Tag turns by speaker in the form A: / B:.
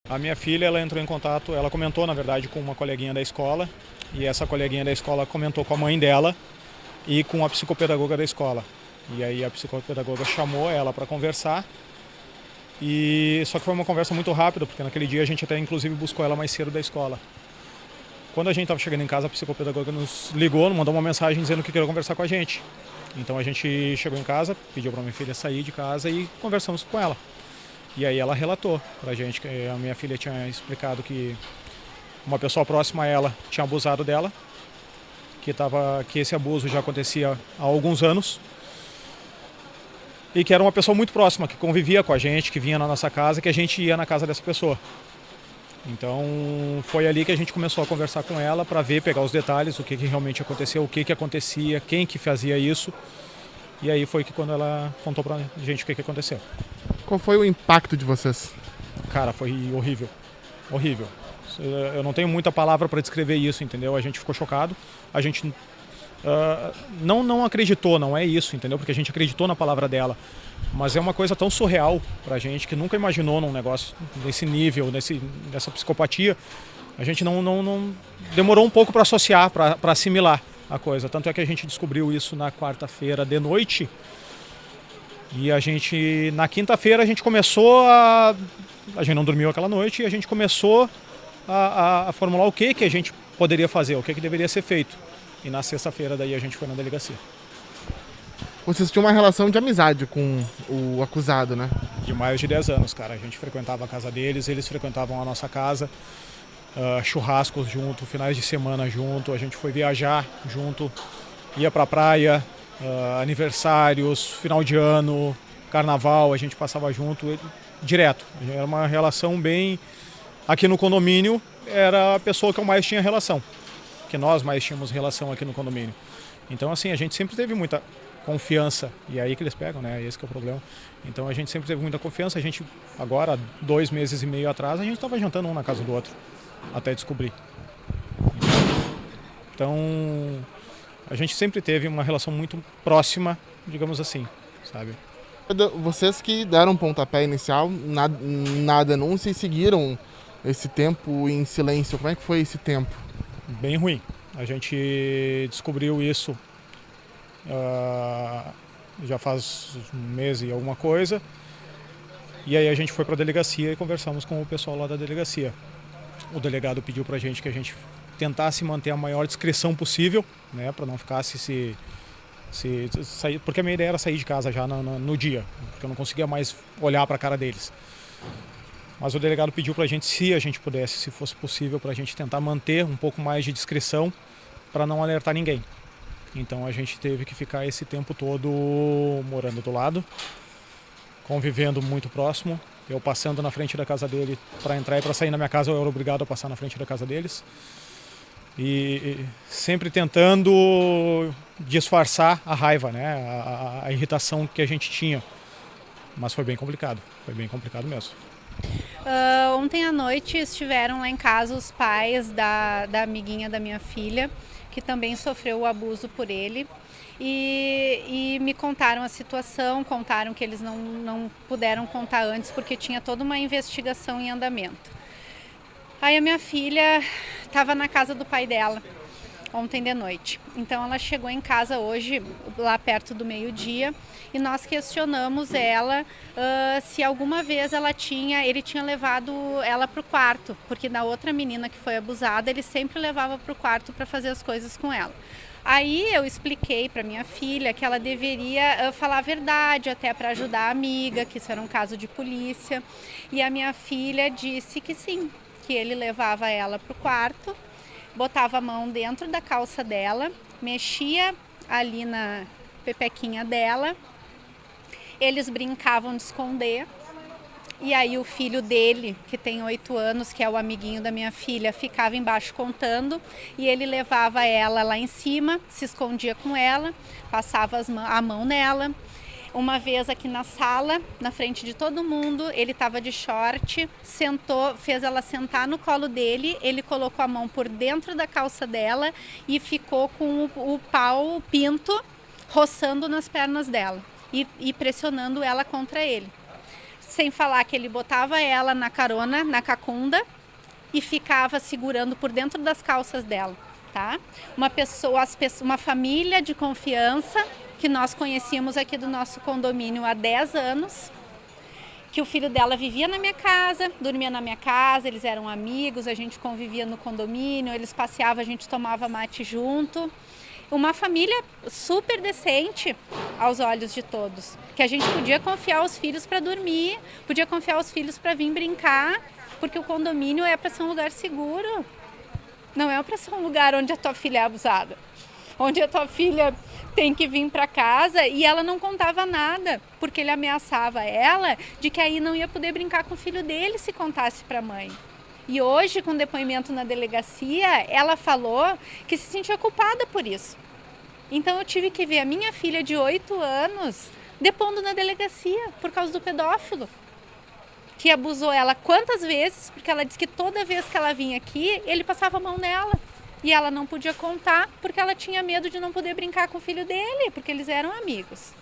A: A minha filha, ela entrou em contato, ela comentou, na verdade, com uma coleguinha da escola, e essa coleguinha da escola comentou com a mãe dela e com a psicopedagoga da escola. E aí a psicopedagoga chamou ela para conversar, e só que foi uma conversa muito rápida, porque naquele dia a gente até inclusive buscou ela mais cedo da escola. Quando a gente estava chegando em casa, a psicopedagoga nos ligou, mandou uma mensagem dizendo que queria conversar com a gente. Então a gente chegou em casa, pediu para minha filha sair de casa e conversamos com ela. E aí ela relatou pra gente que a minha filha tinha explicado que uma pessoa próxima a ela tinha abusado dela, que esse abuso já acontecia há alguns anos e que era uma pessoa muito próxima, que convivia com a gente, que vinha na nossa casa, que a gente ia na casa dessa pessoa. Então foi ali que a gente começou a conversar com ela para ver, pegar os detalhes, o que realmente aconteceu, o que acontecia, quem que fazia isso. E aí foi que quando ela contou pra gente o que aconteceu.
B: Qual foi o impacto de vocês?
A: Cara, foi horrível. Horrível. Eu não tenho muita palavra para descrever isso, entendeu? A gente ficou chocado. A gente não acreditou, não é isso, entendeu? Porque a gente acreditou na palavra dela. Mas é uma coisa tão surreal pra gente que nunca imaginou num negócio desse nível, dessa psicopatia. A gente não demorou um pouco para associar, para assimilar a coisa. Tanto é que a gente descobriu isso na quarta-feira de noite. E na quinta-feira, a gente começou a gente não dormiu aquela noite e a gente começou a formular o que a gente poderia fazer, o que deveria ser feito. E na sexta-feira, daí, a gente foi na delegacia.
B: Vocês tinham uma relação de amizade com o acusado, né?
A: De mais de 10 anos, cara. A gente frequentava a casa deles, eles frequentavam a nossa casa, churrascos junto, finais de semana junto, a gente foi viajar junto, ia pra praia, aniversários, final de ano, carnaval, a gente passava junto direto. Era uma relação bem... Aqui no condomínio era a pessoa que eu mais tinha relação, que nós mais tínhamos relação aqui no condomínio. Então assim, a gente sempre teve muita confiança, e é aí que eles pegam, né? Esse que é o problema. Então a gente sempre teve muita confiança, a gente agora, 2 meses e meio atrás, a gente estava jantando um na casa do outro, até descobrir. Então a gente sempre teve uma relação muito próxima, digamos assim, sabe?
B: Vocês que deram pontapé inicial na denúncia e seguiram esse tempo em silêncio, como é que foi esse tempo?
A: Bem ruim. A gente descobriu isso já faz um mês e alguma coisa. E aí a gente foi para a delegacia e conversamos com o pessoal lá da delegacia. O delegado pediu para a gente que a gente tentasse manter a maior discrição possível, né, para não ficasse se sair, porque a minha ideia era sair de casa já no dia, porque eu não conseguia mais olhar para a cara deles. Mas o delegado pediu para a gente, se a gente pudesse, se fosse possível, para a gente tentar manter um pouco mais de discrição para não alertar ninguém. Então a gente teve que ficar esse tempo todo morando do lado, convivendo muito próximo. Eu passando na frente da casa dele para entrar e para sair na minha casa, eu era obrigado a passar na frente da casa deles. E sempre tentando disfarçar a raiva, né? A irritação que a gente tinha. Mas foi bem complicado mesmo.
C: Ontem à noite estiveram lá em casa os pais da amiguinha da minha filha, que também sofreu o abuso por ele. E me contaram a situação, contaram que eles não puderam contar antes porque tinha toda uma investigação em andamento. Aí a minha filha estava na casa do pai dela ontem de noite. Então ela chegou em casa hoje, lá perto do meio-dia, e nós questionamos ela se alguma vez ele tinha levado ela para o quarto, porque na outra menina que foi abusada, ele sempre levava para o quarto para fazer as coisas com ela. Aí eu expliquei para minha filha que ela deveria falar a verdade, até para ajudar a amiga, que isso era um caso de polícia. E a minha filha disse que sim, que ele levava ela para o quarto, botava a mão dentro da calça dela, mexia ali na pepequinha dela, eles brincavam de esconder. E aí o filho dele, que tem 8 anos, que é o amiguinho da minha filha, ficava embaixo contando e ele levava ela lá em cima, se escondia com ela, passava a mão nela. Uma vez aqui na sala, na frente de todo mundo, ele estava de short, sentou, fez ela sentar no colo dele, ele colocou a mão por dentro da calça dela e ficou com o pinto, roçando nas pernas dela e pressionando ela contra ele. Sem falar que ele botava ela na carona, na cacunda, e ficava segurando por dentro das calças dela, tá? Uma família de confiança que nós conhecíamos aqui do nosso condomínio há 10 anos, que o filho dela vivia na minha casa, dormia na minha casa, eles eram amigos, a gente convivia no condomínio, eles passeavam, a gente tomava mate junto. Uma família super decente aos olhos de todos, que a gente podia confiar os filhos para dormir, podia confiar os filhos para vir brincar, porque o condomínio é para ser um lugar seguro, não é para ser um lugar onde a tua filha é abusada, onde a tua filha tem que vir para casa e ela não contava nada, porque ele ameaçava ela de que aí não ia poder brincar com o filho dele se contasse para a mãe. E hoje, com depoimento na delegacia, ela falou que se sentia culpada por isso. Então eu tive que ver a minha filha de 8 anos depondo na delegacia por causa do pedófilo, que abusou ela quantas vezes, porque ela disse que toda vez que ela vinha aqui, ele passava a mão nela. E ela não podia contar porque ela tinha medo de não poder brincar com o filho dele, porque eles eram amigos.